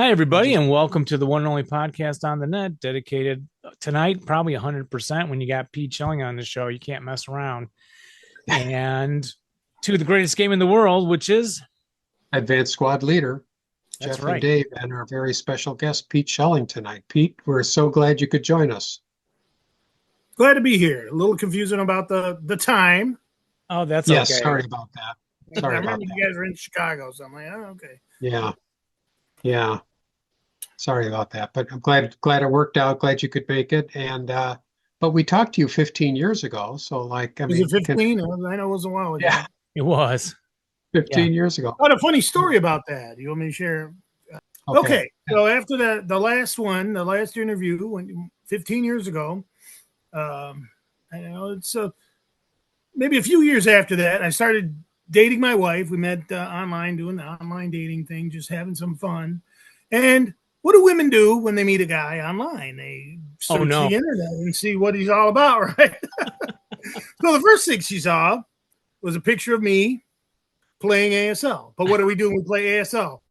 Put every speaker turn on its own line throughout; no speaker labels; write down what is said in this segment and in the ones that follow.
Hi, everybody, and welcome to the one and only podcast on the net dedicated tonight, probably 100% when you got Pete Shelling on the show. You can't mess around. And to the greatest game in the world, which is
Advanced Squad Leader,
that's
Jeff and
right.
Dave, and our very special guest, Pete Shelling, tonight. Pete, we're so glad you could join us.
Glad to be here. A little confusing about the time.
Oh, that's
Yes,
okay.
sorry about that. Sorry
I
about
remember
that.
you guys were in Chicago, so I'm like, oh, okay.
Yeah. Sorry about that, but I'm glad it worked out. Glad you could make it. And but we talked to you 15 years ago, so like, I
Was
mean,
it 15? I know it was a while ago.
yeah,
It was
15 years ago.
What a funny story about that. You want me to share? Okay. So after the last interview, 15 years ago, I know it's maybe a few years after that, I started dating my wife. We met online, doing the online dating thing, just having some fun. And what do women do when they meet a guy online? They search the internet and see what he's all about, right? So the first thing she saw was a picture of me playing ASL. But what do we do when we play ASL?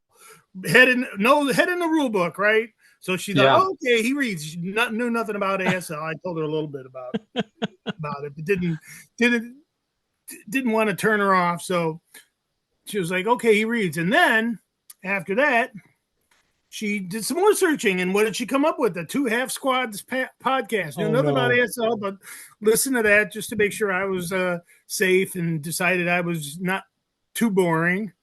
Head in the rule book, right? So she thought, oh, okay, he reads. She knew nothing about ASL. I told her a little bit about it, but didn't want to turn her off. So she was like, okay, he reads. And then after that, she did some more searching. And what did she come up with? The Two Half Squads podcast. Knew nothing about ASL, but listen to that just to make sure I was safe, and decided I was not too boring.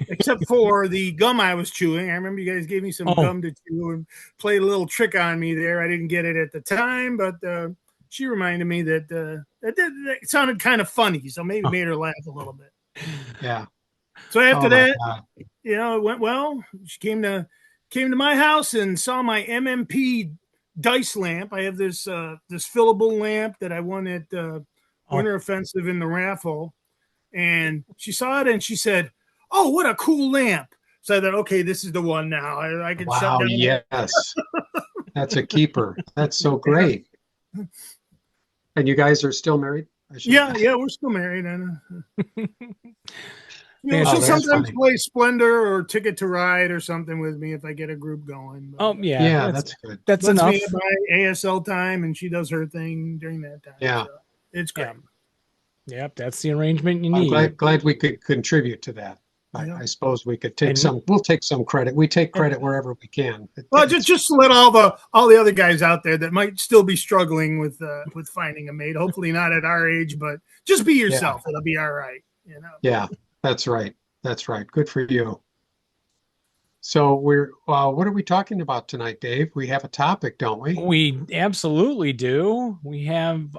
Except for the gum I was chewing. I remember you guys gave me some gum to chew and played a little trick on me there. I didn't get it at the time, but she reminded me that it sounded kind of funny, so maybe made her laugh a little bit.
Yeah.
So after that, it went well. She came to my house and saw my MMP dice lamp. I have this fillable lamp that I won at Winter Offensive in the raffle, and she saw it and she said, "Oh, what a cool lamp!" So I thought, okay, this is the one now. I can shut down.
Yes, that's a keeper. That's so great. And you guys are still married?
Yeah, we're still married. And she'll sometimes play Splendor or Ticket to Ride or something with me if I get a group going.
But,
that's good.
That's enough.
Me at my ASL time, and she does her thing during that time.
Yeah,
so it's great.
Yep, that's the arrangement you need.
I'm glad we could contribute to that. I suppose we could take we'll take some credit. We take credit wherever we can.
Well, just to let all the other guys out there that might still be struggling with finding a mate, hopefully not at our age, but just be yourself. It'll be all right.
Yeah, that's right. That's right. Good for you. So what are we talking about tonight, Dave? We have a topic, don't we?
We absolutely do. We have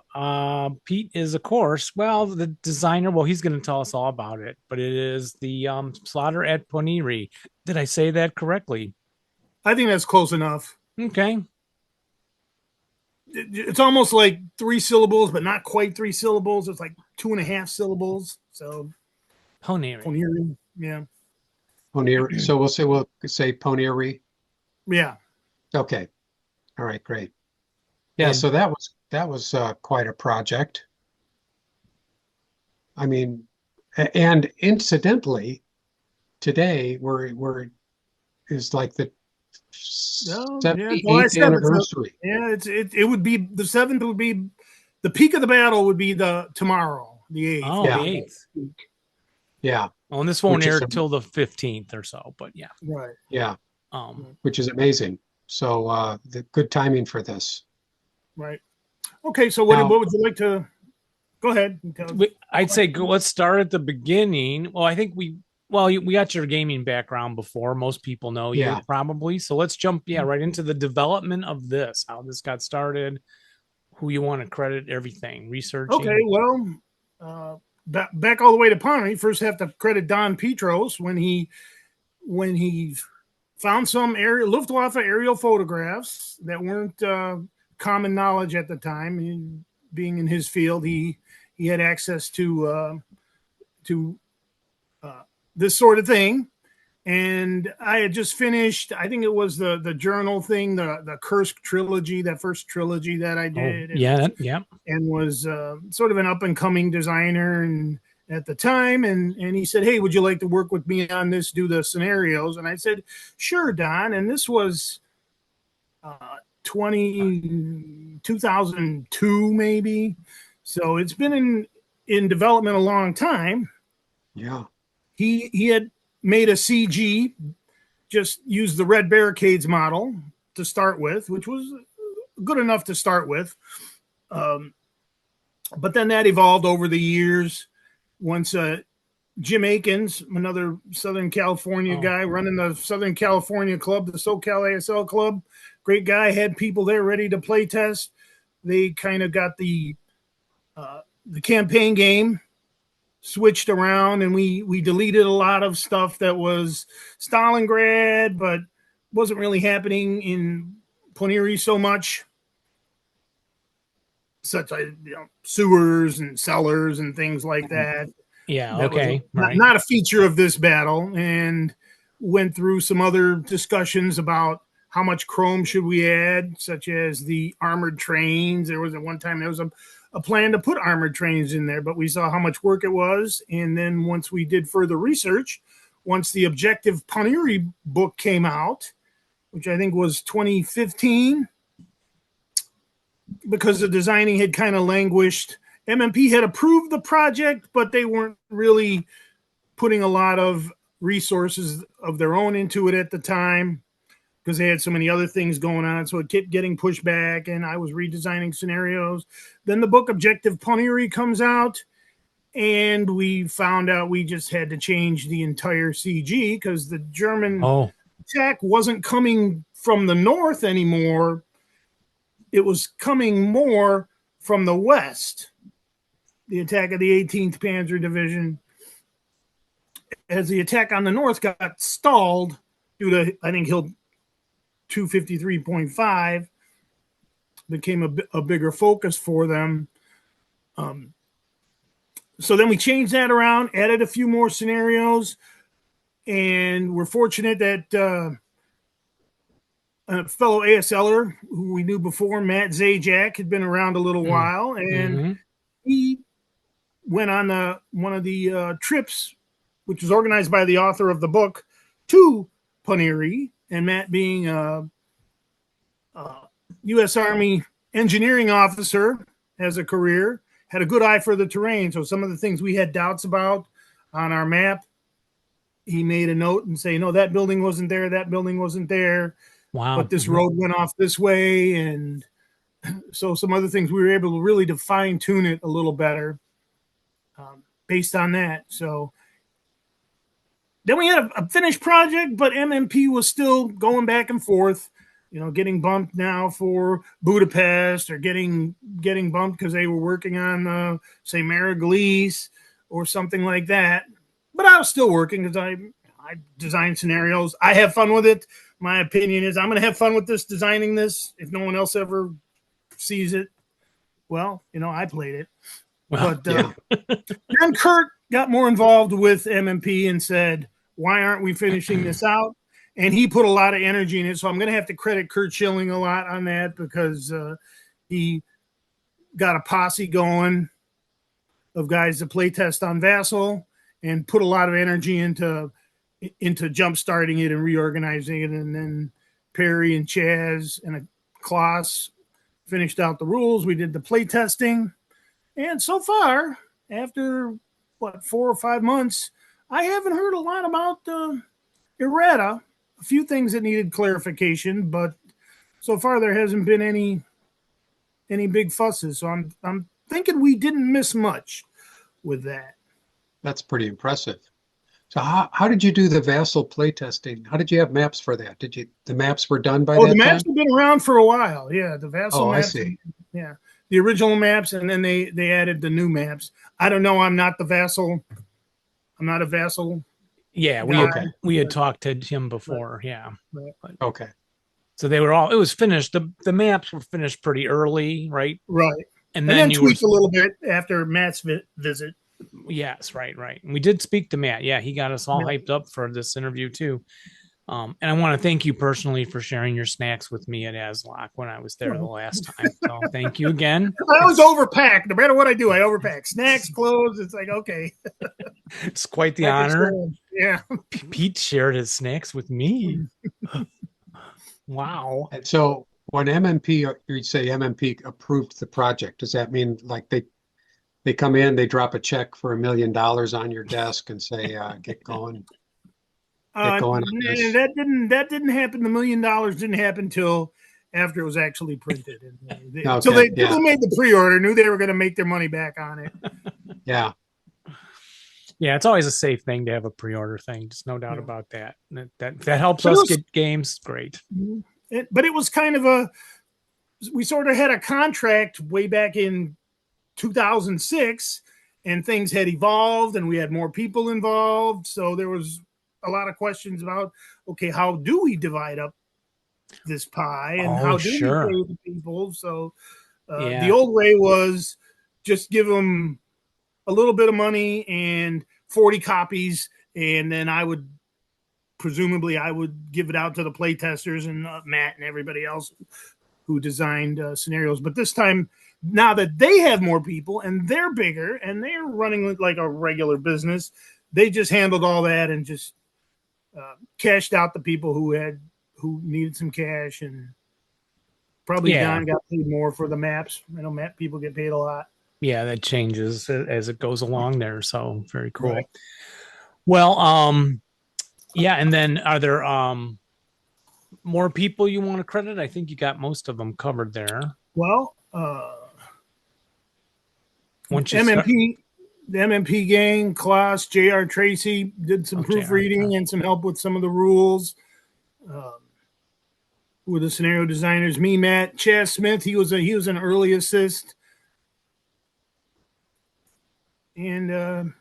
Pete is, of course, the designer. Well, he's going to tell us all about it, but it is the slaughter at Ponyri. Did I say that correctly?
I think that's close enough.
Okay.
It's almost like 3 syllables, but not quite 3 syllables. It's like 2.5 syllables. So
Ponyri.
Yeah.
Ponyri. So we'll say Ponyri.
Yeah.
Okay. All right. Great. Yeah. So that was quite a project. I mean, and incidentally, today is like the 78th anniversary.
Yeah. It would be the 7th. Would be the peak of the battle. Would be tomorrow, the 8th.
Oh, the 8th.
Yeah.
Well, and this won't air till the 15th or so, but yeah.
Right.
Yeah. Which is amazing. So the good timing for this.
Right. Okay. So what would you like to go ahead?
I'd say let's start at the beginning. Well, I think we got your gaming background before. Most people know you probably. So let's jump right into the development of this, how this got started, who you want to credit, everything, researching.
Okay. Well, back all the way to Ponyri, first have to credit Don Petros when he found some Luftwaffe aerial photographs that weren't common knowledge at the time. Being in his field, he had access to this sort of thing. And I had just finished, I think it was the journal thing, the Kursk trilogy, that first trilogy that I did.
Yeah.
And was sort of an up and coming designer and at the time, and he said, "Hey, would you like to work with me on this? Do the scenarios?" And I said, "Sure, Don." And this was 2002 maybe, so it's been in development a long time.
Yeah,
he had made a CG, just used the red barricades model to start with, which was good enough to start with. But then that evolved over the years. Once Jim Akins, another Southern California guy running the Southern California club, the SoCal ASL club, great guy, had people there ready to play test. They kind of got the campaign game switched around, and we deleted a lot of stuff that was Stalingrad, but wasn't really happening in Ponyri so much, such as sewers and cellars and things like that.
Yeah,
that
okay.
Not a feature of this battle, and went through some other discussions about how much chrome should we add, such as the armored trains. There was at one time there was a plan to put armored trains in there, but we saw how much work it was. And then once we did further research, once the Objective Ponyri book came out, which I think was 2015, because the designing had kind of languished. MMP had approved the project, but they weren't really putting a lot of resources of their own into it at the time because they had so many other things going on. So it kept getting pushed back, and I was redesigning scenarios. Then the book Objective Ponyri comes out, and we found out we just had to change the entire CG because the German attack wasn't coming from the north anymore. It was coming more from the west. The attack of the 18th Panzer Division, as the attack on the north got stalled due to, I think, Hill 253.5, became a bigger focus for them. So then we changed that around, added a few more scenarios, and we're fortunate that a fellow ASLer who we knew before, Matt Zajac, had been around a little while, and he went on one of the trips, which was organized by the author of the book, to Ponyri. And Matt, being a U.S. Army engineering officer as a career, had a good eye for the terrain. So some of the things we had doubts about on our map, he made a note and say, no, that building wasn't there, that building wasn't there.
Wow.
But this road went off this way. And so some other things, we were able to really to fine tune it a little better based on that. So then we had a finished project, but MMP was still going back and forth, getting bumped now for Budapest, or getting bumped because they were working on, say, Mariglis or something like that. But I was still working because I design scenarios. I have fun with it. My opinion is I'm going to have fun with this, designing this. If no one else ever sees it, well, I played it. Well, but then Kurt got more involved with MMP and said, why aren't we finishing this out? And he put a lot of energy in it. So I'm going to have to credit Kurt Schilling a lot on that, because he got a posse going of guys that play test on Vassal and put a lot of energy into jump starting it and reorganizing it. And then Perry and Chaz and Klaus finished out the rules. We did the play testing. And so far, after 4 or 5 months, I haven't heard a lot about errata. A few things that needed clarification, but so far there hasn't been any big fusses. So I'm thinking we didn't miss much with that.
That's pretty impressive. So how did you do the Vassal playtesting? How did you have maps for that? The maps were done by that time?
The maps have been around for a while. Yeah, the Vassal maps.
I see.
Yeah, the original maps, and then they added the new maps. I don't know. I'm not the Vassal. I'm not a Vassal.
Yeah, we had talked to him before. Right. Yeah.
Right.
Okay.
So it was finished. The maps were finished pretty early, right?
Right.
And
then tweaked a little bit after Matt's visit.
Yes, right. We did speak to Matt. Yeah, he got us all hyped up for this interview too. And I want to thank you personally for sharing your snacks with me at ASLOC when I was there the last time. So thank you again.
I always overpack. No matter what I do, I overpack. Snacks, clothes. It's like, okay.
It's quite the honor.
Yeah.
Pete shared his snacks with me. Wow.
And so when MMP, you say MMP approved the project, does that mean like they come in, they drop a check for $1 million on your desk and say, get going?
That didn't happen. The $1 million didn't happen till after it was actually printed. They made the pre-order, knew they were going to make their money back on it.
Yeah.
Yeah, it's always a safe thing to have a pre-order thing. Just no doubt about that. That helps us get games. Great.
But it was kind of we sort of had a contract way back in 2006, and things had evolved, and we had more people involved. So there was a lot of questions about, okay, how do we divide up this pie, and how do we pay the people? So the old way was just give them a little bit of money and 40 copies, and then I would give it out to the play testers and Matt and everybody else who designed scenarios. But this time, now that they have more people and they're bigger and they're running like a regular business, they just handled all that and just cashed out the people who needed some cash, and probably Don got paid more for the maps. I know map people get paid a lot.
Yeah, that changes as it goes along there. So very cool. Right. Well, yeah, and then are there more people you want to credit? I think you got most of them covered there.
Well, the MMP gang, Klaus, J.R. Tracy did some proofreading and some help with some of the rules. With the scenario designers, me, Matt, Chaz Smith, he was an early assist. And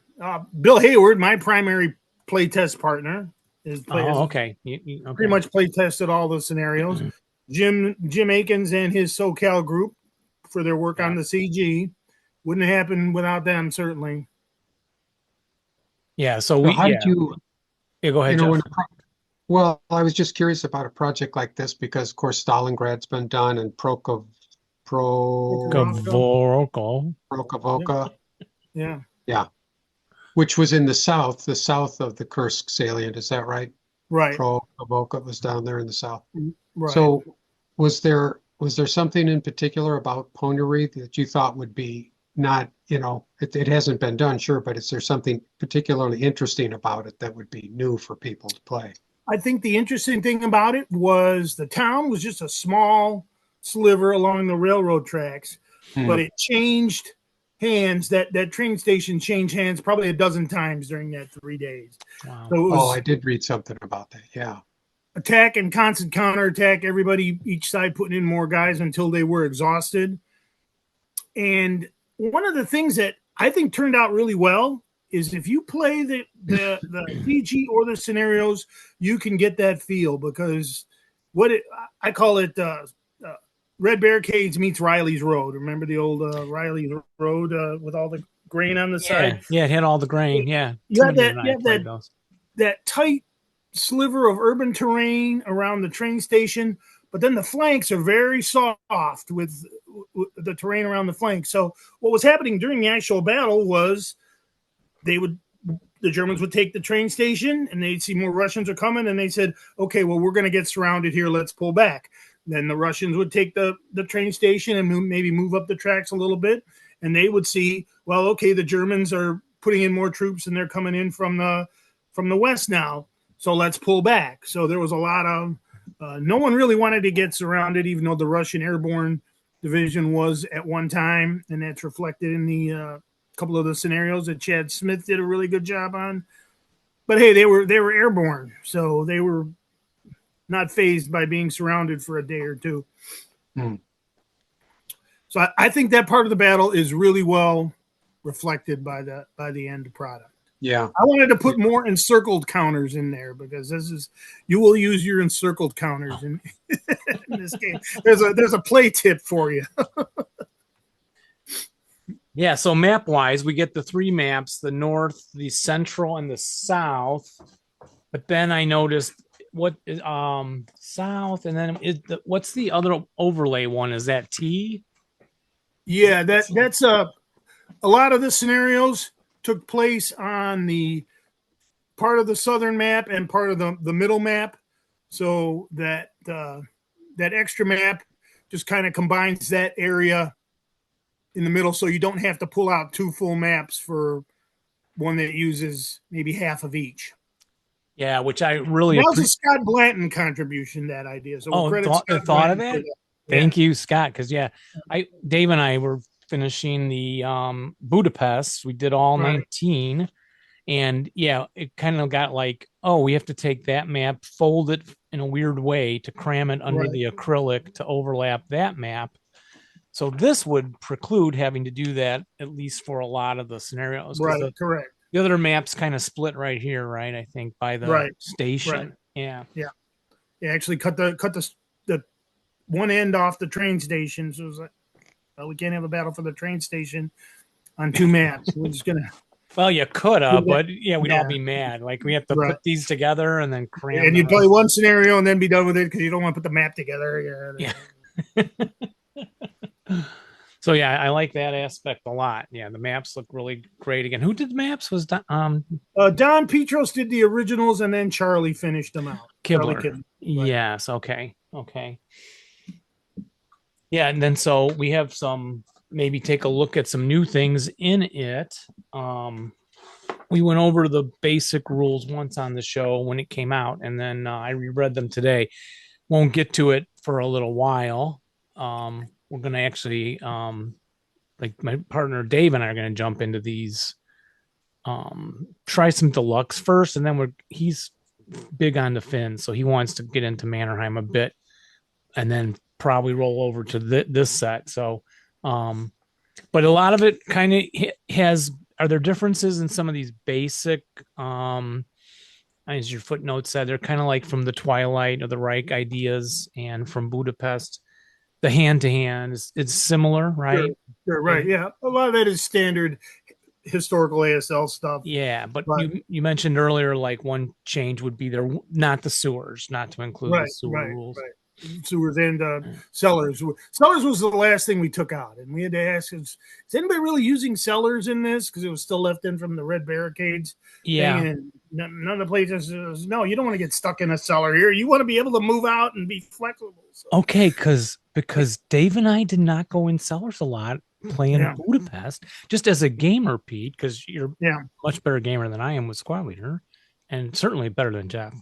Bill Hayward, my primary playtest partner, is pretty much play tested all the scenarios. Mm-hmm. Jim Akins and his SoCal group for their work on the CG. Wouldn't have happened without them, certainly.
Yeah. So how did you? Yeah, go ahead.
Well, I was just curious about a project like this because, of course, Stalingrad's been done and Prokavoka. Yeah. Which was in the south of the Kursk salient. Is that right?
Right.
Prokavoka was down there in the south.
Right.
So was there something in particular about Ponyri that you thought would be not, it hasn't been done, sure, but is there something particularly interesting about it that would be new for people to play?
I think the interesting thing about it was the town was just a small sliver along the railroad tracks, but it changed hands. That train station changed hands probably a dozen times during that 3 days.
Wow.
So
I did read something about that. Yeah.
Attack and constant counterattack, everybody, each side putting in more guys until they were exhausted. And one of the things that I think turned out really well is if you play the PG or the scenarios, you can get that feel, because I call it Red Barricades meets Riley's Road. Remember the old Riley's Road with all the grain on the side?
Yeah, it had all the grain. Yeah.
You had that tight sliver of urban terrain around the train station, but then the flanks are very soft with the terrain around the flanks. So what was happening during the actual battle was the Germans would take the train station and they'd see more Russians are coming, and they said, okay, well, we're going to get surrounded here. Let's pull back. Then the Russians would take the train station and maybe move up the tracks a little bit, and they would see, well, okay, the Germans are putting in more troops and they're coming in from the west now, so let's pull back. So there was a lot of no one really wanted to get surrounded, even though the Russian airborne division was at one time, and that's reflected in the couple of the scenarios that Chad Smith did a really good job on. But hey, they were airborne, so they were not fazed by being surrounded for a day or two. So I think that part of the battle is really well reflected by the end product.
Yeah,
I wanted to put more encircled counters in there, because you will use your encircled counters in this game. There's a play tip for you.
Yeah, so map-wise, we get the 3 maps, the north, the central, and the south. But then I noticed what is south, and then what's the other overlay one? Is that T?
Yeah, that's a lot of the scenarios took place on the part of the southern map and part of the middle map. So that that extra map just kind of combines that area in the middle, so you don't have to pull out 2 full maps for one that uses maybe half of each.
Yeah, which I really
that was a Scott Blanton contribution, that idea. So we'll credit Scott
thought of
Blanton
that. Thank you, Scott. Because Dave and I were finishing the Budapest. We did all 19, and it kind of got like, oh, we have to take that map, fold it in a weird way to cram it under the acrylic to overlap that map. So this would preclude having to do that, at least for a lot of the scenarios.
Right, correct.
The other map's kind of split right here, right? I think by the station.
Right.
Yeah.
Actually cut the one end off the train station. So it was like, well, we can't have a battle for the train station on 2 maps. We're just gonna.
Well, you could have, but we'd all be mad. Like we have to put these together and then cram.
And you'd play one scenario and then be done with it because you don't want to put the map together.
Yeah. So I like that aspect a lot. Yeah, the maps look really great again. Who did the maps? Was Don
Petros did the originals, and then Charlie finished them out.
Kibler. Yes. Okay. Yeah, and then so we have maybe take a look at some new things in it. We went over the basic rules once on the show when it came out, and then I reread them today. Won't get to it for a little while. We're going to actually, like my partner Dave and I are going to jump into these, try some deluxe first, and then he's big on the fins, so he wants to get into Mannerheim a bit, and then probably roll over to this set. So, but a lot of it kind of are there differences in some of these basic, as your footnote said, they're kind of like from the Twilight or the Reich ideas, and from Budapest. The hand-to-hand it's similar, right?
Sure, right. Yeah, a lot of that is standard historical ASL stuff.
Yeah, but you mentioned earlier, like one change would be there, not the sewers, not to include the sewer rules.
Right. Sewers and cellars. Cellars was the last thing we took out, and we had to ask: is anybody really using cellars in this? Because it was still left in from the red barricades.
Yeah.
And none of the places. No, you don't want to get stuck in a cellar here. You want to be able to move out and be flexible. So.
Okay, because Dave and I did not go in cellars a lot playing Budapest, just as a gamer, Pete, because you're a much better gamer than I am with Squad Leader, and certainly better than Jeff.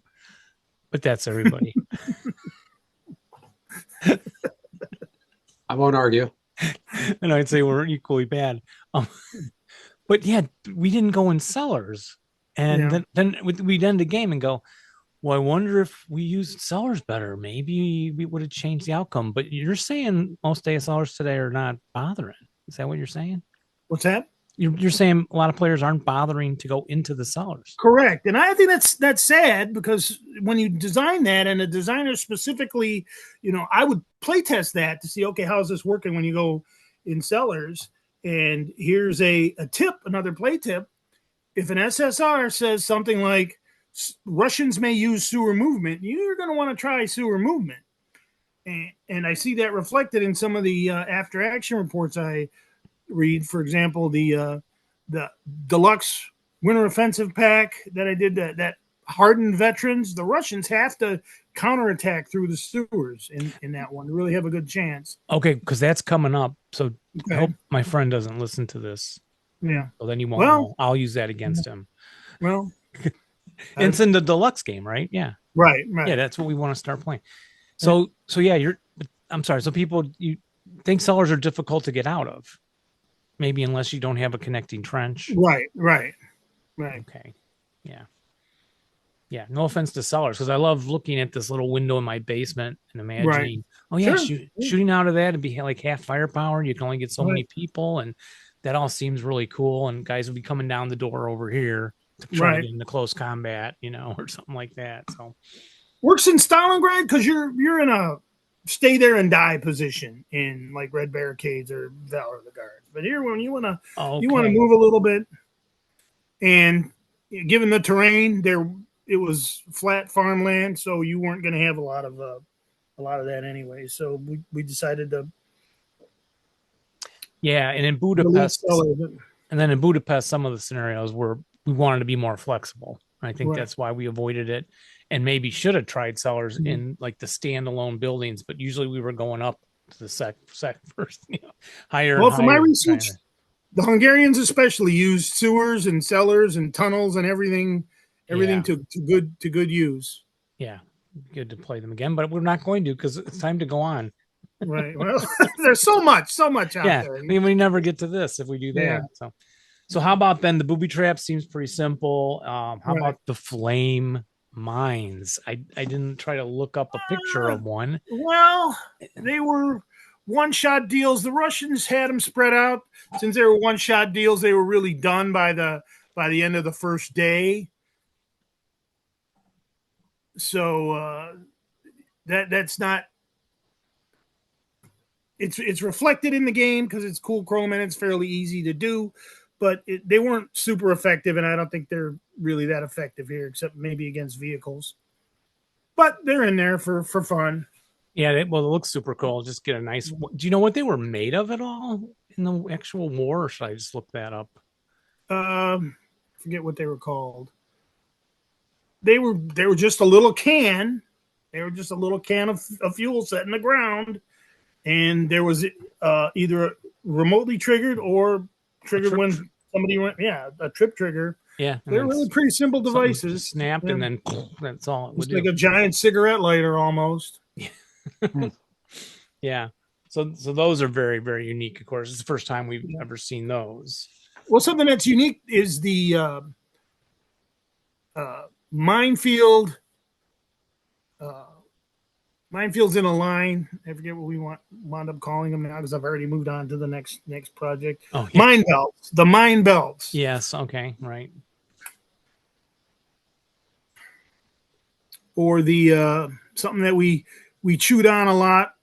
But that's everybody.
I won't argue.
And I'd say we're equally bad. But we didn't go in cellars. And then we'd end the game and go, well, I wonder if we used cellars better. Maybe we would have changed the outcome. But you're saying most ASLers today are not bothering. Is that what you're saying?
What's that?
You're saying a lot of players aren't bothering to go into the cellars.
Correct. And I think that's sad, because when you design that, and a designer specifically, I would play test that to see, okay, how's this working when you go in cellars? And here's a tip, another play tip. If an SSR says something like Russians may use sewer movement, you're going to want to try sewer movement. And I see that reflected in some of the after action reports I read. For example, the deluxe winter offensive pack that I did, that hardened veterans, the Russians have to counterattack through the sewers in that one to really have a good chance.
Okay, because that's coming up. So I hope my friend doesn't listen to this.
Yeah.
So then he won't know. I'll use that against him.
Well,
it's in the deluxe game, right? Yeah.
Right.
Yeah, that's what we want to start playing. So I'm sorry. So you think cellars are difficult to get out of, maybe unless you don't have a connecting trench.
Right.
Okay. Yeah. No offense to cellars, because I love looking at this little window in my basement and imagining, shooting out of that and be like half firepower. You can only get so many people, and that all seems really cool. And guys will be coming down the door over here to try to get into close combat, or something like that. So
works in Stalingrad because you're in a stay there and die position in like red barricades or Valor of the Guards. But here, when you want to move a little bit, and given the terrain, there was flat farmland, so you weren't going to have a lot of that anyway. So we decided to.
Yeah, and in Budapest, and then in Budapest, some of the scenarios were we wanted to be more flexible. I think that's why we avoided it, and maybe should have tried cellars in like the standalone buildings, but usually we were going up to the sec first, higher.
Well, for my research, the Hungarians especially used sewers and cellars and tunnels and everything to good use.
Yeah, good to play them again, but we're not going to because it's time to go on.
Right. Well, there's so much out there.
I mean, we never get to this if we do that. Yeah. So how about then the booby trap seems pretty simple. How about the flame mines? I didn't try to look up a picture of one.
Well, they were one-shot deals. The Russians had them spread out. Since they were one-shot deals, they were really done by the end of the first day. So that's not. It's reflected in the game because it's cool chrome and it's fairly easy to do, but they weren't super effective, and I don't think they're really that effective here, except maybe against vehicles. But they're in there for fun.
Yeah, it looks super cool. Just get a nice. Do you know what they were made of at all in the actual war? Or should I just look that up?
Forget what they were called. They were just a little can. They were just a little can of fuel set in the ground. And there was either remotely triggered or triggered when somebody went, a trip trigger.
Yeah.
They're really pretty simple devices.
Snapped and then that's all.
It's like a giant cigarette lighter almost.
Yeah. So those are very, very unique, of course. It's the first time we've ever seen those.
Well, something that's unique is the minefield. Minefields in a line. I forget what we wound up calling them now because I've already moved on to the next project.
Oh, yeah.
Mine belts. The mine belts.
Yes. Okay. Right.
Or the something that we chewed on a lot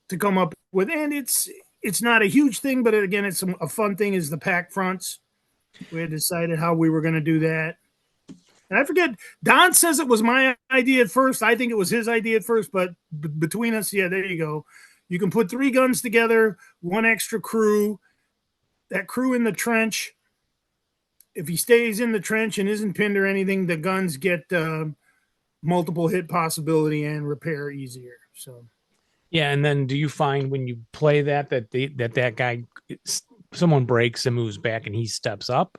to come up with, and it's not a huge thing, but again, it's a fun thing. Is the pack fronts. We had decided how we were going to do that. And I forget, Don says it was my idea at first. I think it was his idea at first, but between us, there you go. You can put 3 guns together, 1 extra crew. That crew in the trench, if he stays in the trench and isn't pinned or anything, the guns get multiple hit possibility and repair easier. So,
yeah. And then do you find when you play that guy, someone breaks and moves back and he steps up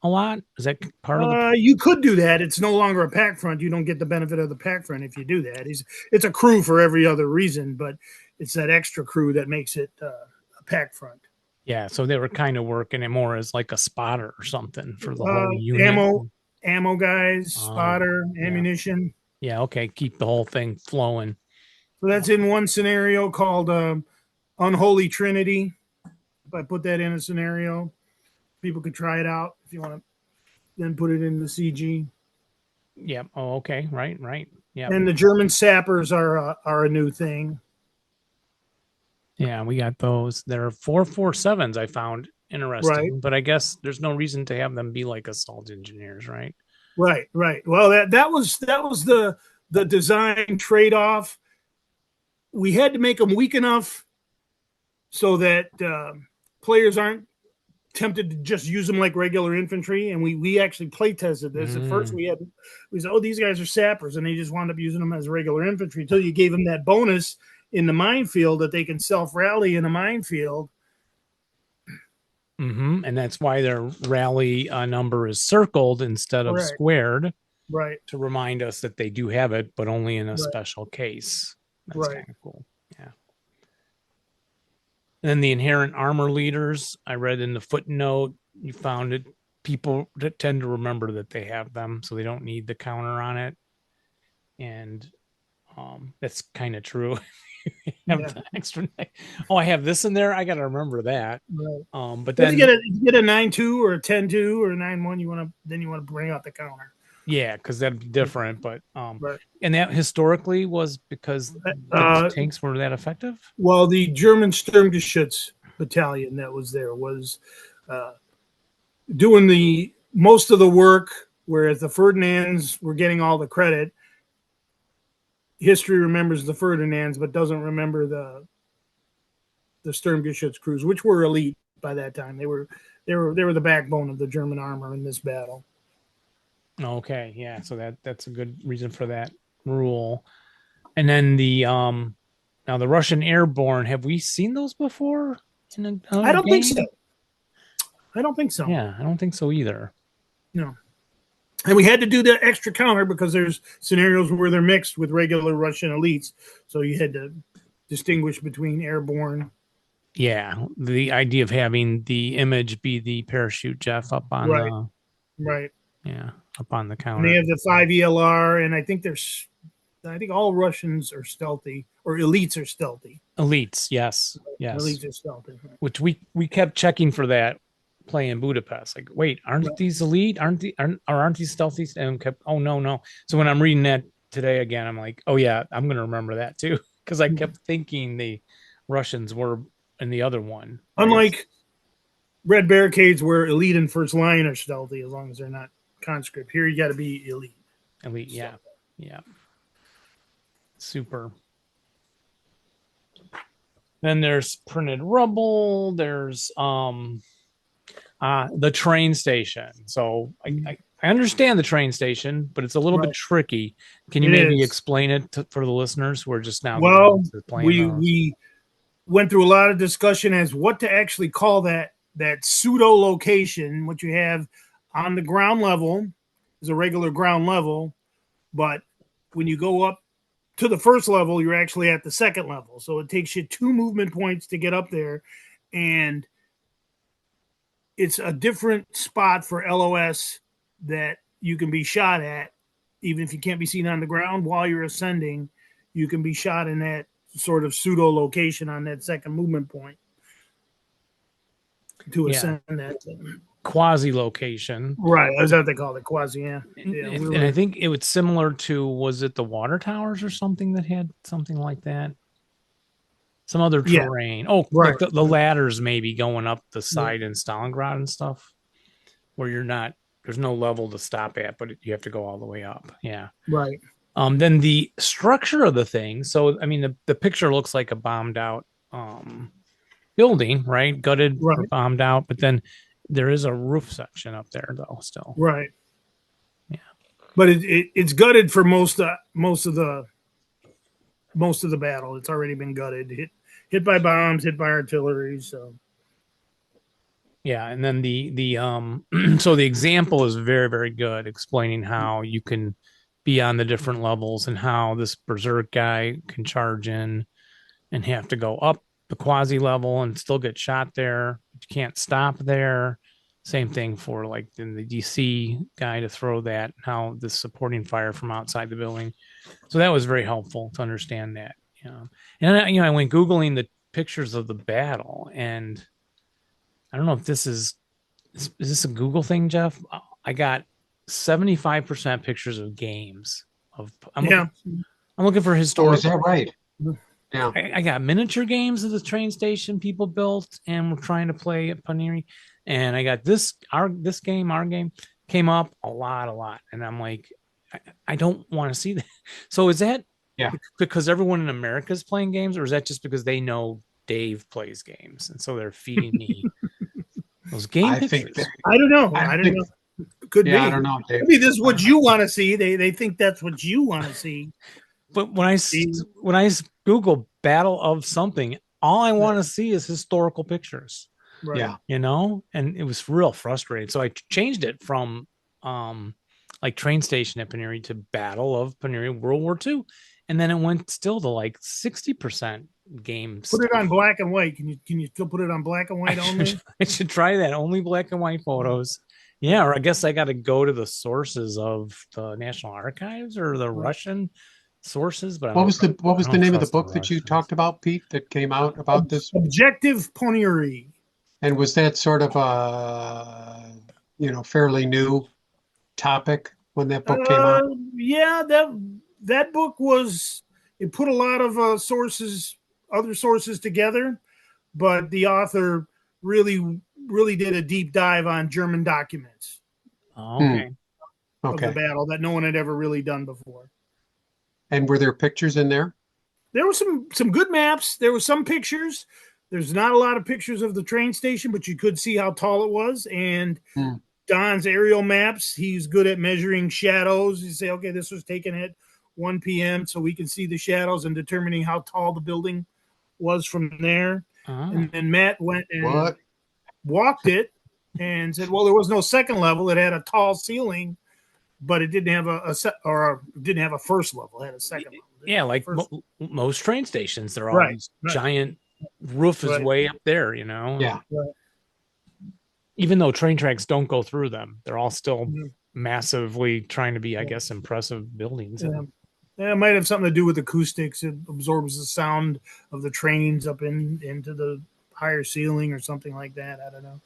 a lot? Is that part of the
you could do that. It's no longer a pack front. You don't get the benefit of the pack front if you do that. It's a crew for every other reason, but it's that extra crew that makes it a pack front.
Yeah, so they were kind of working it more as like a spotter or something for the whole unit.
Ammo guys, spotter, ammunition.
Yeah, okay, keep the whole thing flowing.
So that's in one scenario called Unholy Trinity. If I put that in a scenario, people could try it out if you want to then put it in the CG.
Yeah. Oh, okay. Right. Yeah.
And the German sappers are a new thing.
Yeah, we got those. There are 447s I found interesting,
right.
But I guess there's no reason to have them be like assault engineers, right?
Right. Well, that was the design trade-off. We had to make them weak enough so that players aren't tempted to just use them like regular infantry, and we actually play tested this. At first we said, these guys are sappers, and they just wound up using them as regular infantry until you gave them that bonus in the minefield that they can self-rally in a minefield.
And that's why their rally number is circled instead of squared,
right,
to remind us that they do have it, but only in a special case. That's kind of cool. Yeah. And then the inherent armor leaders, I read in the footnote, you found it. People that tend to remember that they have them, so they don't need the counter on it. And that's kind of true. The extra. Oh, I have this in there. I got to remember that.
Right.
But then
you get a 9-2 or a 10-2 or a 9-1. You want to bring out the counter.
Yeah, because that'd be different. But and that historically was because the tanks were that effective.
Well, the German Sturmgeschütz battalion that was there was doing the most of the work whereas the Ferdinands were getting all the credit. History remembers the Ferdinands, but doesn't remember the Sturmgeschütz crews, which were elite by that time. They were the backbone of the German armor in this battle.
Okay, yeah. So that's a good reason for that rule. And then the now the Russian airborne, have we seen those before in
I don't think so. I don't think so.
Yeah, I don't think so either.
No. And we had to do the extra counter because there's scenarios where they're mixed with regular Russian elites. So you had to distinguish between airborne.
Yeah, the idea of having the image be the parachute, Jeff, up on
right.
Yeah, up on the counter.
And they have the 5 ELR, and I think all Russians are stealthy, or elites are stealthy.
Elites, yes.
Elites are stealthy.
Which we kept checking for that playing Budapest. Like, wait, aren't these elite? Aren't these stealthy? And kept, oh no. So when I'm reading that today again, I'm like, oh yeah, I'm gonna remember that too, because I kept thinking the Russians were in the other one.
Unlike Red Barricades, where elite and first line are stealthy, as long as they're not conscript. Here, you got to be elite.
Elite, yeah. Super. Then there's printed rubble. There's the train station. So I understand the train station, but it's a little bit tricky. Can you maybe explain it for the listeners who are just now?
Well, we went through a lot of discussion as what to actually call that pseudo location. What you have on the ground level is a regular ground level, but when you go up to the first level, you're actually at the second level. So it takes you 2 movement points to get up there, and it's a different spot for LOS that you can be shot at, even if you can't be seen on the ground while you're ascending. You can be shot in that sort of pseudo location on that second movement point to ascend that
quasi location.
Right, that's what they call it, quasi. Yeah.
And I think it was similar to, was it the water towers or something that had something like that? Some other terrain. Oh, right. Like the ladders maybe going up the side in Stalingrad and stuff, where there's no level to stop at, but you have to go all the way up. Yeah.
Right.
Then the structure of the thing. So, I mean, the picture looks like a bombed out building, right? Gutted, or bombed out, but then there is a roof section up there, though. Still,
right?
Yeah,
but it's gutted for most of the battle. It's already been gutted, hit by bombs, hit by artillery. So,
yeah, and then the so the example is very, very good, explaining how you can be on the different levels and how this berserk guy can charge in and have to go up the quasi level and still get shot there. You can't stop there. Same thing for like in the DC guy to throw that, how the supporting fire from outside the building. So that was very helpful to understand that. And I went Googling the pictures of the battle, and I don't know if this is this a Google thing, Jeff? I got 75% pictures of games I'm looking for historical.
Oh, is that right?
Yeah, I got miniature games of the train station people built and we're trying to play at Ponyri, and I got our game came up a lot, and I'm like, I don't want to see that. So is that because everyone in America is playing games, or is that just because they know Dave plays games and so they're feeding me those game pictures?
I don't know. I don't know. Could be.
I don't know, Dave.
Maybe this is what you want to see. They think that's what you want to see.
But when I Google battle of something, all I want to see is historical pictures.
Right.
Yeah.
And it was real frustrating. So I changed it from like train station at Ponyri to Battle of Ponyri World War II. And then it went still to like 60% games.
Put it on black and white. Can you still put it on black and white only?
I should try that. Only black and white photos. Yeah, or I guess I got to go to the sources of the National Archives or the Russian sources. But
what was the name of the book that you talked about, Pete, that came out about this?
Objective Ponyri.
And was that sort of a fairly new topic when that book came out?
Yeah, that book it put a lot of other sources together, but the author really did a deep dive on German documents.
Oh, okay.
of the battle that no one had ever really done before.
And were there pictures in there?
There were some good maps. There were some pictures. There's not a lot of pictures of the train station, but you could see how tall it was. And Don's aerial maps, he's good at measuring shadows. You say, okay, this was taken at 1 p.m., so we can see the shadows and determining how tall the building was from there. And then Matt went and walked it and said, well, there was no second level. It had a tall ceiling, but it didn't have didn't have a first level. It had a second level.
Yeah, like most train stations, they're all these giant roof is way up there, you know.
Yeah.
Even though train tracks don't go through them, they're all still massively trying to be, I guess, impressive buildings.
Yeah, it might have something to do with acoustics. It absorbs the sound of the trains up into the higher ceiling or something like that. I don't know.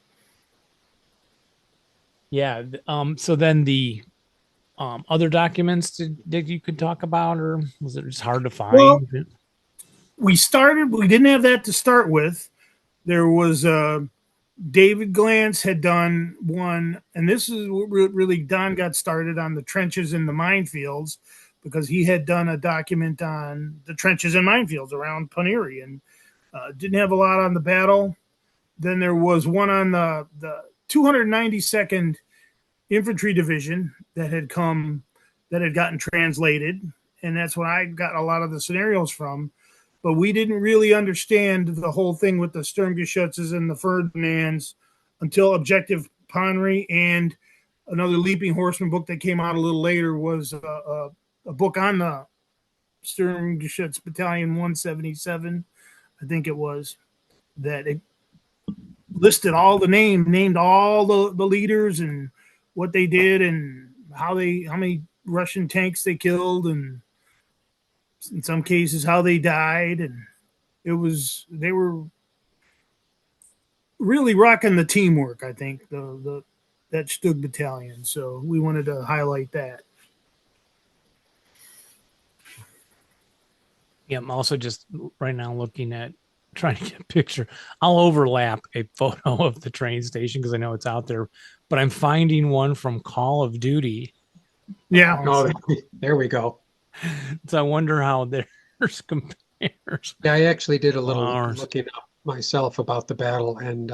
Yeah. So then the other documents that you could talk about, or was it just hard to find?
Well, we didn't have that to start with. There was David Glantz had done one, and this is really Don got started on the trenches and the minefields, because he had done a document on the trenches and minefields around Ponyri, and didn't have a lot on the battle. Then there was one on the 292nd Infantry Division that had gotten translated, and that's what I got a lot of the scenarios from. But we didn't really understand the whole thing with the Sturmgeschützes and the Ferdinands until Objective Ponyri, and another Leaping Horseman book that came out a little later was a book on the Sturmgeschütz Battalion 177, I think it was, that it listed all the named all the leaders and what they did and how many Russian tanks they killed, and in some cases how they died. And they were really rocking the teamwork, I think, that Stug battalion. So we wanted to highlight that.
Yeah, I'm also just right now looking at trying to get a picture. I'll overlap a photo of the train station because I know it's out there, but I'm finding one from Call of Duty.
Yeah.
Oh, there we go.
So I wonder how theirs compares.
Yeah, I actually did a little looking up myself about the battle, and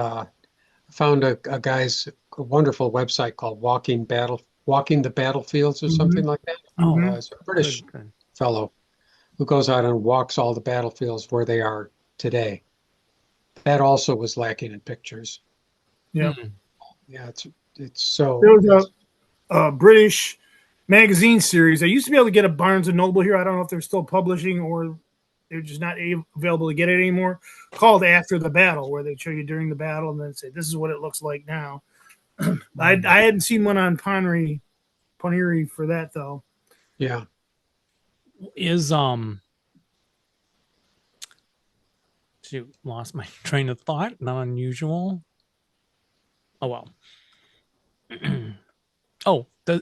found a guy's wonderful website called Walking the Battlefields or something like that. It's a British fellow who goes out and walks all the battlefields where they are today. That also was lacking in pictures.
Yeah.
Yeah, it's so.
There was a British magazine series. I used to be able to get a Barnes and Noble here. I don't know if they're still publishing or they're just not available to get it anymore. Called After the Battle, where they show you during the battle and then say, this is what it looks like now. I hadn't seen one on Ponyri for that, though.
Yeah.
Is shoot, lost my train of thought. Not unusual. Oh well.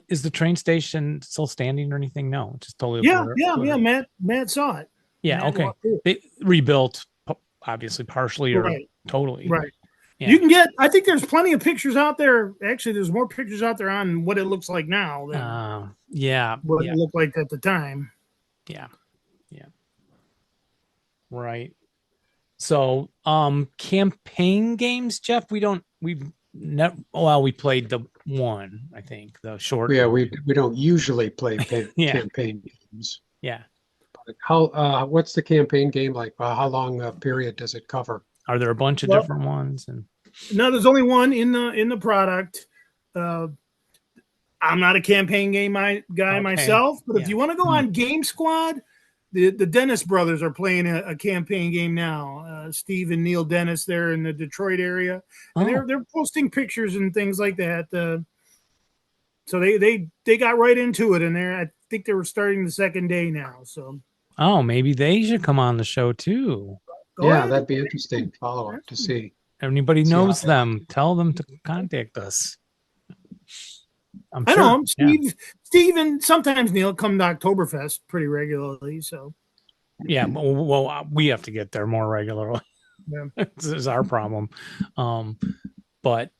Is the train station still standing or anything? No, just totally.
Yeah. Matt saw it.
Yeah, Matt, okay. They rebuilt, obviously, partially or totally.
Right. Yeah. You can get. I think there's plenty of pictures out there. Actually, there's more pictures out there on what it looks like now than what it looked like at the time.
Yeah. Right. So, campaign games, Jeff. We played the one, I think, the short.
Yeah, we don't usually play campaign games.
Yeah.
But how? What's the campaign game like? How long a period does it cover?
Are there a bunch of different ones?
No, there's only one in the product. I'm not a campaign game guy myself, but if you want to go on Game Squad, the Dennis brothers are playing a campaign game now. Steve and Neil Dennis, they're in the Detroit area, and they're posting pictures and things like that. So they got right into it, and I think they were starting the second day now. So
maybe they should come on the show too.
Go ahead. That'd be interesting. Follow up to see.
Anybody knows them, tell them to contact us.
I know Steve, and sometimes Neil come to Oktoberfest pretty regularly. So,
yeah, well, we have to get there more regularly.
Yeah.
This is our problem. But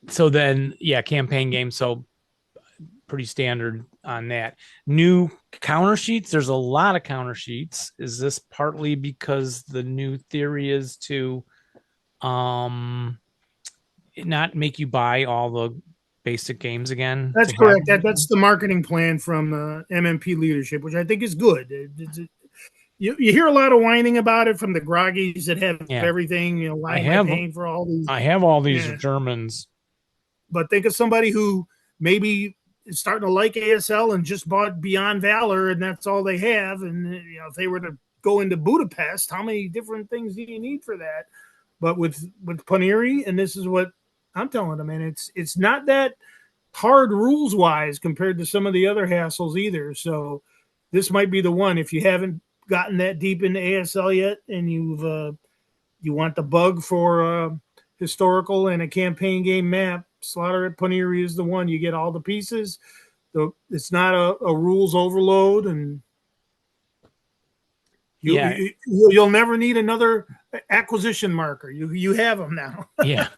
so then, campaign game. So pretty standard on that. New counter sheets. There's a lot of counter sheets. Is this partly because the new theory is to not make you buy all the basic games again?
That's correct. That's the marketing plan from MMP leadership, which I think is good. You hear a lot of whining about it from the groggies that have everything. You know, why am I paying for all these?
I have all these Germans.
But think of somebody who maybe is starting to like ASL and just bought Beyond Valor, and that's all they have. And if they were to go into Budapest, how many different things do you need for that? But with Ponyri, and this is what I'm telling them, and it's not that hard rules wise compared to some of the other hassles either. So this might be the one if you haven't gotten that deep into ASL yet, and you want the bug for historical and a campaign game map. Slaughter at Ponyri is the one. You get all the pieces. It's not a rules overload, and you'll never need another acquisition marker. You have them now.
Yeah.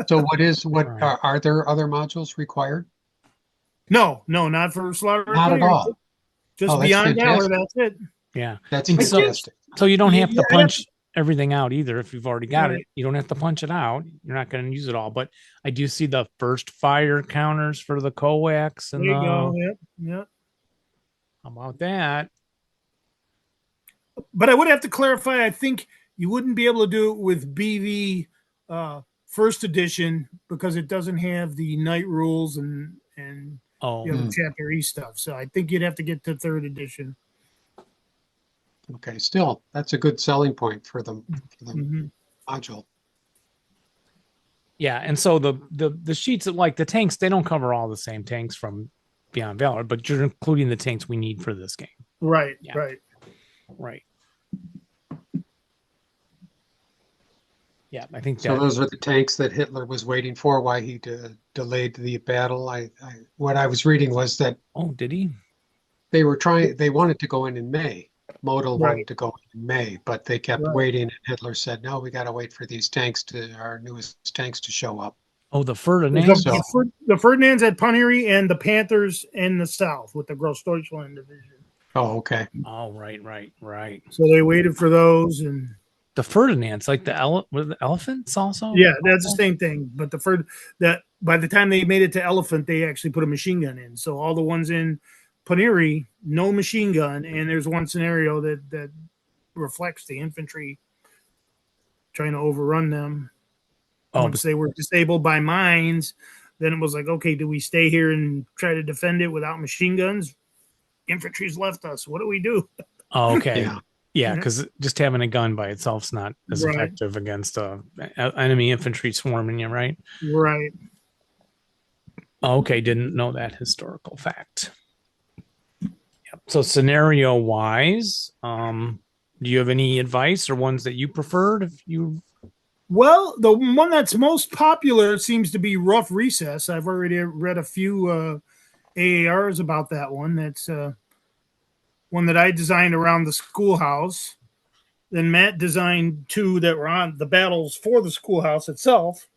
So are there other modules required?
No, not for Slaughter.
Not at all.
Just Beyond Valor, that's it.
Yeah.
That's fantastic.
So you don't have to punch everything out either. If you've already got it, you don't have to punch it out. You're not going to use it all. But I do see the first fire counters for the coax. And
there you go. Yep.
How about that?
But I would have to clarify. I think you wouldn't be able to do it with BV first edition because it doesn't have the night rules and chapter E stuff. So I think you'd have to get to third edition.
Okay, still that's a good selling point for the module.
Yeah, and so the sheets like the tanks, they don't cover all the same tanks from Beyond Valor, but you're including the tanks we need for this game.
Right,
yeah. Right. Yeah, I think
so. Those are the tanks that Hitler was waiting for. Why he delayed the battle. What I was reading was that.
Oh, did he?
They wanted to go in May. Modal wanted to go in May, but they kept waiting, and Hitler said, "No, we got to wait for these our newest tanks to show up."
Oh, the Ferdinands.
The Ferdinands at Ponyri and the Panthers in the south with the Großdeutschland division.
Oh, okay.
Oh, right.
So they waited for those and.
The Ferdinands, like the elephants also?
Yeah, that's the same thing. But that by the time they made it to elephant, they actually put a machine gun in. So all the ones in Ponyri, no machine gun. And there's one scenario that reflects the infantry trying to overrun them. Once they were disabled by mines, then it was like, okay, do we stay here and try to defend it without machine guns? Infantry's left us. What do we do?
Oh, okay. Yeah, because just having a gun by itself is not as effective against enemy infantry swarming you, right?
Right.
Okay, didn't know that historical fact. Yep. So scenario-wise, do you have any advice or ones that you preferred?
Well, the one that's most popular seems to be Rough Recess. I've already read a few AARs about that one. That's one that I designed around the schoolhouse. Then Matt designed two that were on the battles for the schoolhouse itself,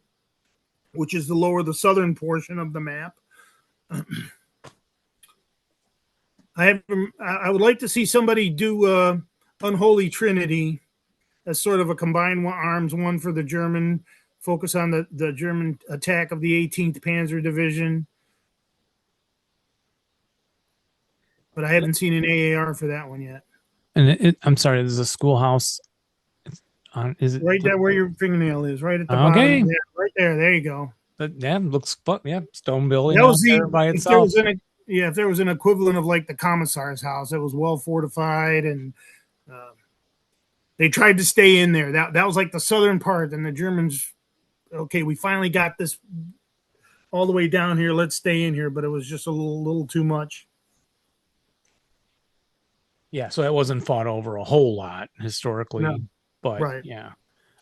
which is the southern portion of the map. I would like to see somebody do Unholy Trinity as sort of a combined arms, one for the German, focus on the German attack of the 18th Panzer Division. But I haven't seen an AAR for that one yet.
And I'm sorry, there's a schoolhouse. Is it
right there where your fingernail is? Right at the bottom. Yeah, right there. There you go.
Looks stone building.
That was
by itself.
If there was an equivalent of like the commissar's house, it was well fortified, and they tried to stay in there. That was like the southern part, and the Germans. Okay, we finally got this all the way down here. Let's stay in here, but it was just a little too much.
Yeah, so it wasn't fought over a whole lot historically, but yeah.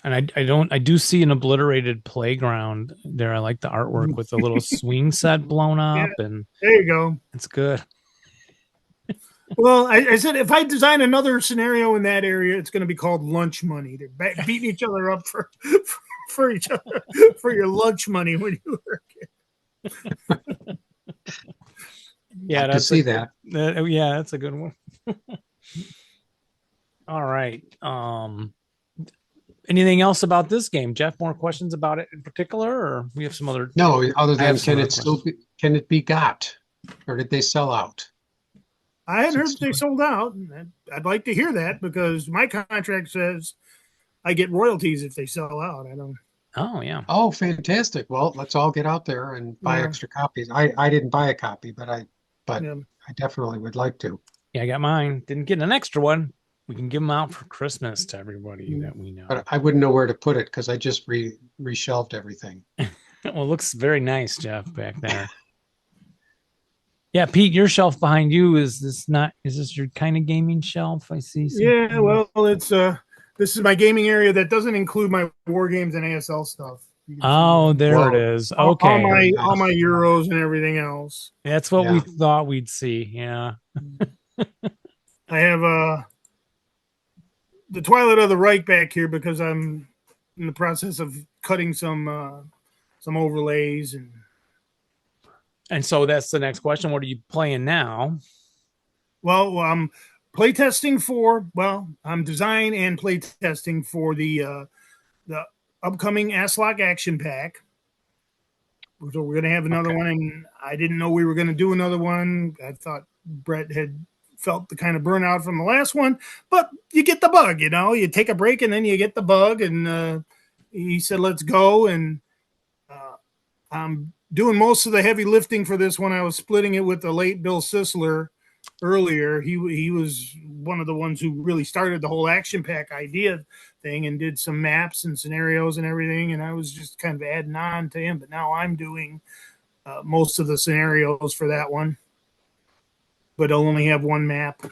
And I do see an obliterated playground there. I like the artwork with the little swing set blown up, and
there you go.
It's good.
Well, I said if I design another scenario in that area, it's going to be called lunch money. They're beating each other up for each other for your lunch money when you work.
Yeah,
to see that.
Yeah, that's a good one. All right. Anything else about this game, Jeff? More questions about it in particular, or we have some other?
No, other than can it be got, or did they sell out?
I hadn't heard that they sold out. I'd like to hear that because my contract says I get royalties if they sell out. I don't.
Oh yeah.
Oh, fantastic! Well, let's all get out there and buy extra copies. I didn't buy a copy, but I definitely would like to.
Yeah, I got mine. Didn't get an extra one. We can give them out for Christmas to everybody that we know.
But I wouldn't know where to put it because I just reshelved everything.
Well, it looks very nice, Jeff, back there. Yeah, Pete, your shelf behind you is this your kind of gaming shelf? I see.
Yeah, well, it's this is my gaming area that doesn't include my war games and ASL stuff.
Oh, there it is. Okay.
All my Euros and everything else.
That's what we thought we'd see. Yeah.
I have the Twilight of the Reich back here because I'm in the process of cutting some overlays
and so that's the next question. What are you playing now?
Well, I'm design and play testing for the upcoming Aslock Action Pack. So we're going to have another one, and I didn't know we were going to do another one. I thought Brett had felt the kind of burnout from the last one, but you get the bug, you take a break and then you get the bug, and he said, let's go. And I'm doing most of the heavy lifting for this one. I was splitting it with the late Bill Sisler earlier. He was one of the ones who really started the whole action pack idea thing and did some maps and scenarios and everything. And I was just kind of adding on to him, but now I'm doing most of the scenarios for that one, but I'll only have one map.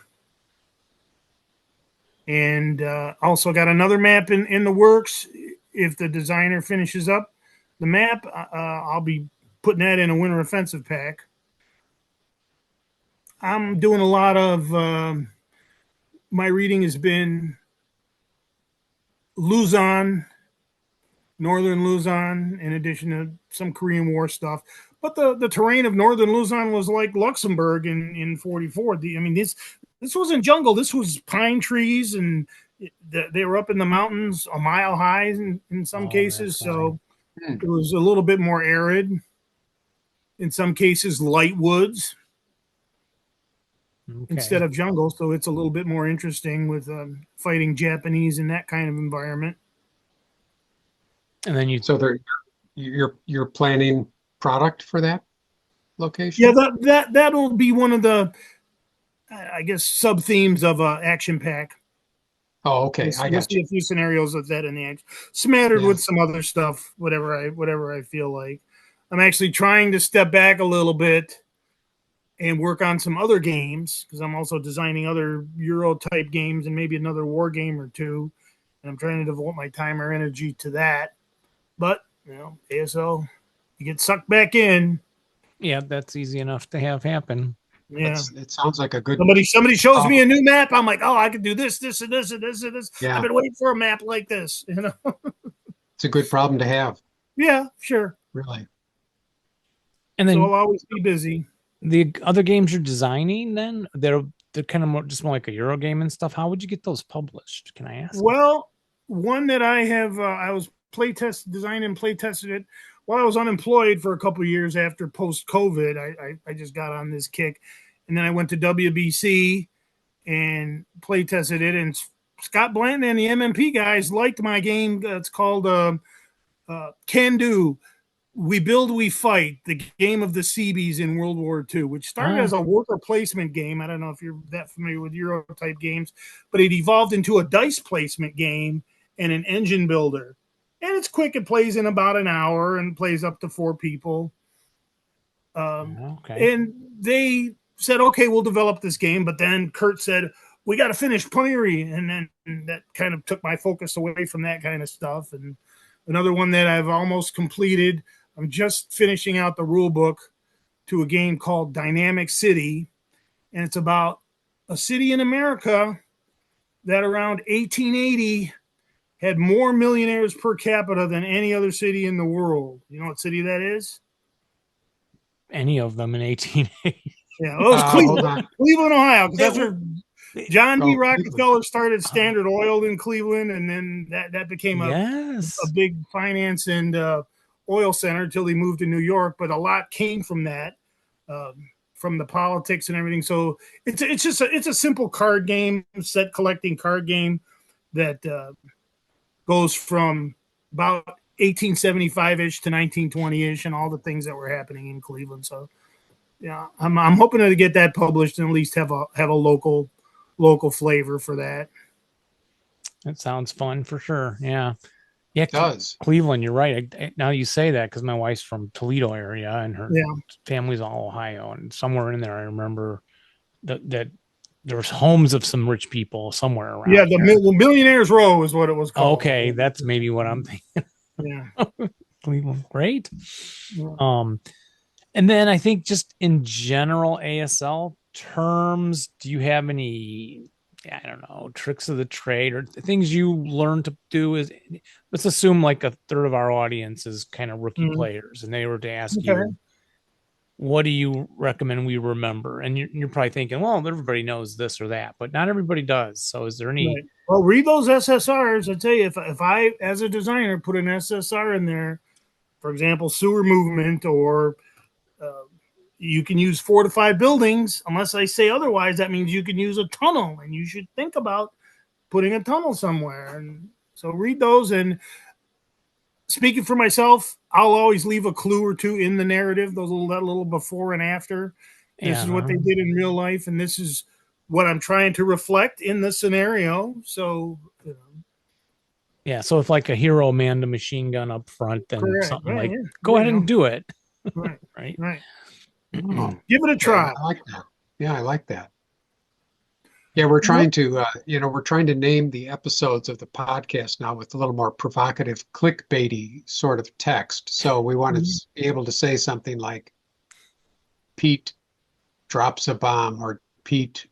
And also got another map in the works. If the designer finishes up the map, I'll be putting that in a winter offensive pack. I'm doing a lot of my reading has been Luzon, Northern Luzon, in addition to some Korean War stuff. But the terrain of Northern Luzon was like Luxembourg in 44. This wasn't jungle. This was pine trees, and they were up in the mountains a mile high in some cases. So it was a little bit more arid. In some cases, light woods instead of jungle. So it's a little bit more interesting with fighting Japanese in that kind of environment.
And then
you're planning product for that location?
Yeah, that'll be one of the, I guess, sub themes of Action Pack.
Oh, okay. I got you.
A few scenarios of that in the action, smattered with some other stuff, whatever I feel like. I'm actually trying to step back a little bit and work on some other games because I'm also designing other Euro type games and maybe another war game or two. And I'm trying to devote my time or energy to that. But, ASL, you get sucked back in.
Yeah, that's easy enough to have happen.
Yeah.
It sounds like a good.
Somebody shows me a new map. I'm like, oh, I can do this, this, and this, and this, and this.
Yeah.
I've been waiting for a map like this.
It's a good problem to have.
Yeah, sure.
Really.
And then
so I'll always be busy.
The other games you're designing, then they're kind of more like a Euro game and stuff. How would you get those published? Can I ask?
Well, one that I have, I was designed and play tested it while I was unemployed for a couple of years after post-COVID. I just got on this kick, and then I went to WBC and play tested it. And Scott Blanton and the MMP guys liked my game. It's called Can Do. We Build, We Fight, the game of the Seabees in World War II, which started as a worker placement game. I don't know if you're that familiar with Euro type games, but it evolved into a dice placement game and an engine builder. And it's quick. It plays in about an hour and plays up to 4 people. And they said, okay, we'll develop this game. But then Kurt said, we got to finish Ponyri. And then that kind of took my focus away from that kind of stuff. And another one that I've almost completed, I'm just finishing out the rule book to a game called Dynamic City. And it's about a city in America that around 1880 had more millionaires per capita than any other city in the world. You know what city that is?
any of them in 1880.
Yeah, well, it was Cleveland, Ohio, because that's where John D. Rockefeller
Cleveland.
started Standard Oil in Cleveland, and then that became a big finance and oil center until he moved to New York. But a lot came from that, from the politics and everything. So it's just a simple card game, set collecting card game that goes from about 1875-ish to 1920-ish, and all the things that were happening in Cleveland. So yeah, I'm hoping to get that published and at least have a local flavor for that.
That sounds fun for sure. Yeah. Yeah,
it does.
Cleveland, you're right. Now you say that, because my wife's from Toledo area and her family's all Ohio, and somewhere in there I remember that there was homes of some rich people somewhere around.
Yeah, the Millionaires Row is what it was called.
Okay, that's maybe what I'm thinking.
Yeah.
Cleveland, great.
Yeah.
And then I think just in general ASL terms, do you have any, I don't know, tricks of the trade or things you learn to do? Is, let's assume like a third of our audience is kind of rookie players, and they were to ask you, what do you recommend we remember? And you're probably thinking, well, everybody knows this or that, but not everybody does. So is there any?
Right. Well, read those SSRs. I tell you, if I, as a designer, put an SSR in there, for example, sewer movement, or you can use 4 to 5 buildings, unless I say otherwise, that means you can use a tunnel, and you should think about putting a tunnel somewhere. And so read those. And speaking for myself, I'll always leave a clue or two in the narrative, that little before and after. This is what they did in real life, and this is what I'm trying to reflect in the scenario. So,
yeah. So if like a hero manned a machine gun up front, then something go ahead and do it.
Right. Right. Oh, give it a try.
I like that. Yeah, I like that. Yeah, we're trying to, we're trying to name the episodes of the podcast now with a little more provocative, clickbaity sort of text. So we want to be able to say something like, Pete drops a bomb, or Pete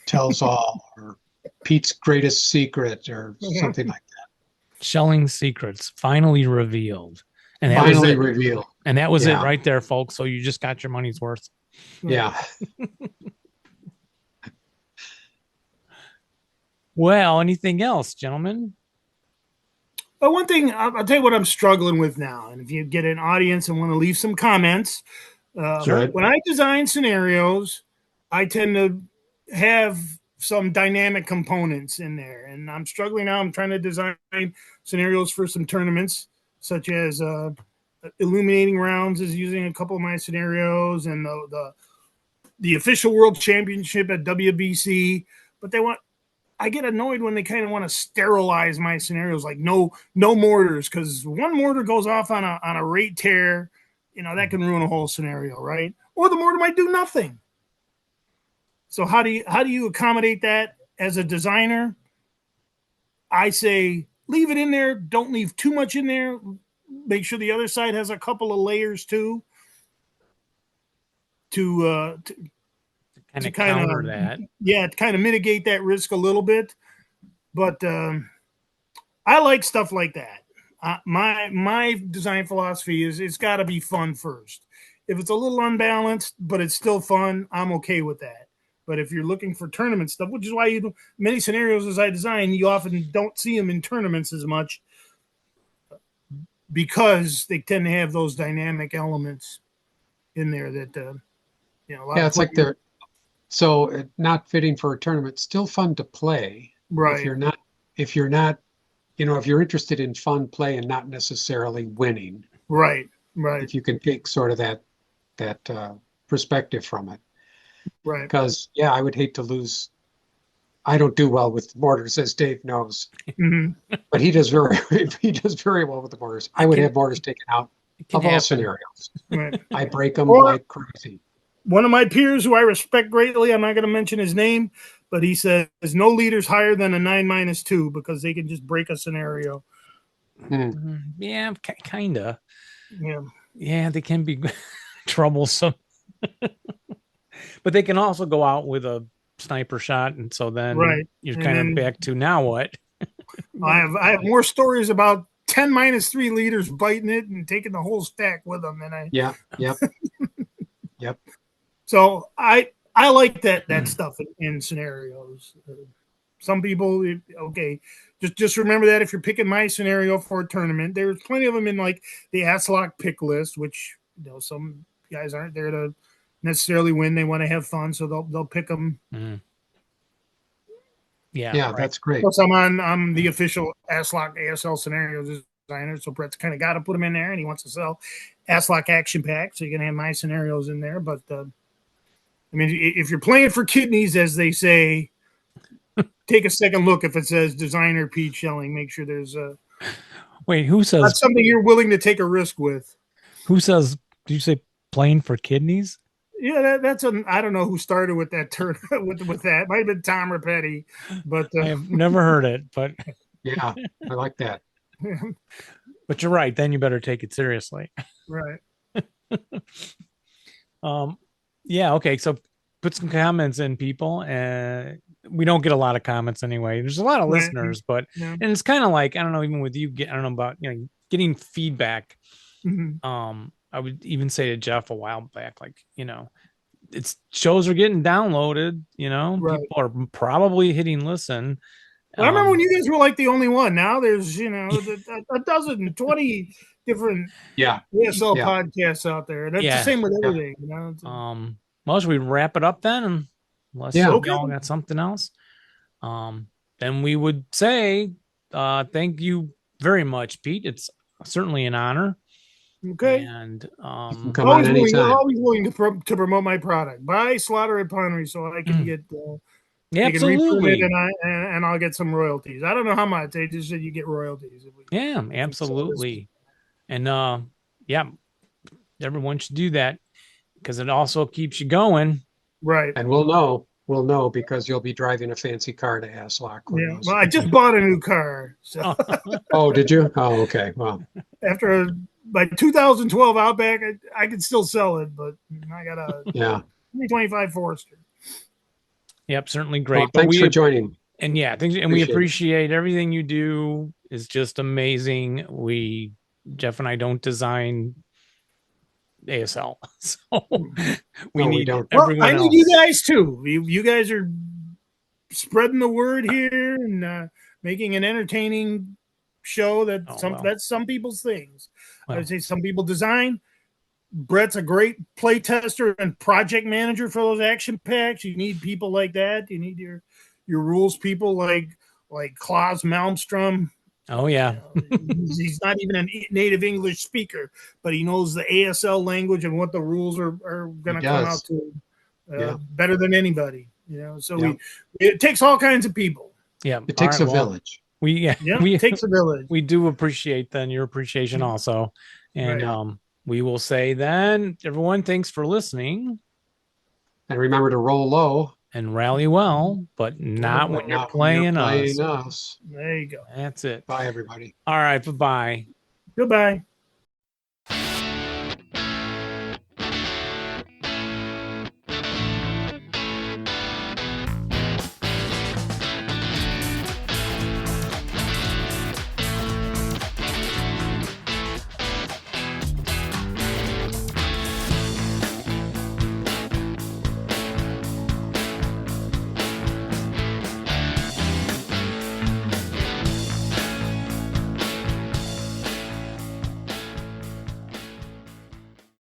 tells all, or Pete's greatest secret, or something like that.
Shellings secrets finally revealed. And that
finally revealed.
And that was it right there, folks. So you just got your money's worth.
Yeah.
Well, anything else, gentlemen?
Well, one thing, I'll tell you what I'm struggling with now. And if you get an audience and want to leave some comments, when I design scenarios, I tend to have some dynamic components in there. And I'm struggling now. I'm trying to design scenarios for some tournaments, such as Illuminating Rounds is using a couple of my scenarios, and the official world championship at WBC. But I get annoyed when they kind of want to sterilize my scenarios, like no mortars, because one mortar goes off on a rate tear, that can ruin a whole scenario, right? Or the mortar might do nothing. So how do you accommodate that as a designer? I say leave it in there. Don't leave too much in there. Make sure the other side has a couple of layers too, to
kind of counter that.
Yeah, to kind of mitigate that risk a little bit. But I like stuff like that. My design philosophy is it's got to be fun first. If it's a little unbalanced, but it's still fun, I'm okay with that. But if you're looking for tournament stuff, which is why many scenarios as I design, you often don't see them in tournaments as much, because they tend to have those dynamic elements in there that,
it's like they're not fitting for a tournament, still fun to play.
Right.
If you're not, if you're interested in fun play and not necessarily winning.
Right.
If you can take sort of that perspective from it.
Right.
Because, I would hate to lose. I don't do well with mortars, as Dave knows, but he does very well with the mortars. I would have mortars taken out of all scenarios.
Right.
I break them like crazy.
One of my peers, who I respect greatly, I'm not going to mention his name, but he says no leaders higher than a 9-2 because they can just break a scenario.
Yeah, kind of.
Yeah,
they can be troublesome, but they can also go out with a sniper shot, and so then you're kind of back to now what?
I have more stories about 10-3 leaders biting it and taking the whole stack with them than I.
Yeah. Yep.
So I like that stuff in scenarios. Some people, okay, just remember that if you're picking my scenario for a tournament, there's plenty of them in like the Asslock pick list, which some guys aren't there to necessarily win. They want to have fun, so they'll pick them.
Mm. Yeah,
right. That's great.
Plus, I'm the official Asslock ASL scenario designer, so Brett's kind of got to put them in there, and he wants to sell Asslock action pack, so you can have my scenarios in there. But I mean, if you're playing for kidneys, as they say, take a second look if it says designer Pete Schelling. Make sure there's a.
Wait, who says
that's something you're willing to take a risk with?
Who says? Did you say playing for kidneys?
Yeah, that's I don't know who started with that term with that. Might have been Tom Rapetti, but
I have never heard it. But
yeah, I like that.
But you're right. Then you better take it seriously.
Right.
Yeah. Okay. So put some comments in, people. We don't get a lot of comments anyway. There's a lot of listeners, but and it's kind of like, I don't know, even with you, I don't know about getting feedback.
Mm-hmm.
I would even say to Jeff a while back, like, it's shows are getting downloaded,
right.
People are probably hitting listen.
Well, I remember when you guys were like the only one. Now there's, a dozen, 20 different ASL podcasts out there. That's the same with everything.
Well, should we wrap it up then? Unless you all got something else. Then we would say thank you very much, Pete. It's certainly an honor.
Okay.
And
come on anytime.
Always willing to promote my product. Buy Slaughter at Ponyri so I can get
absolutely,
and I'll get some royalties. I don't know how much. They just said you get royalties.
Absolutely. And everyone should do that because it also keeps you going.
Right.
And we'll know because you'll be driving a fancy car to Asslock.
Yeah. Well, I just bought a new car. So.
Oh, did you? Oh, okay. Well,
after my 2012 Outback, I could still sell it, but I got a 2025 Forester.
Yep, certainly great.
Well, thanks for joining.
And we appreciate everything you do. Is just amazing. Jeff and I don't design ASL, so we need everyone else.
I need you guys too. You guys are spreading the word here and making an entertaining show that's some people's things. I would say some people design. Brett's a great play tester and project manager for those action packs. You need people like that. You need your rules people like Klaus Malmstrom.
Oh yeah,
he's not even a native English speaker, but he knows the ASL language and what the rules are going to come out to better than anybody. So it takes all kinds of people.
Yeah,
it takes a village.
It takes a village.
We do appreciate your appreciation also, and we will say then, everyone, thanks for listening,
and remember to roll low
and rally well, but not when you're playing us.
There you go.
That's it.
Bye, everybody.
All right. Bye-bye.
Goodbye.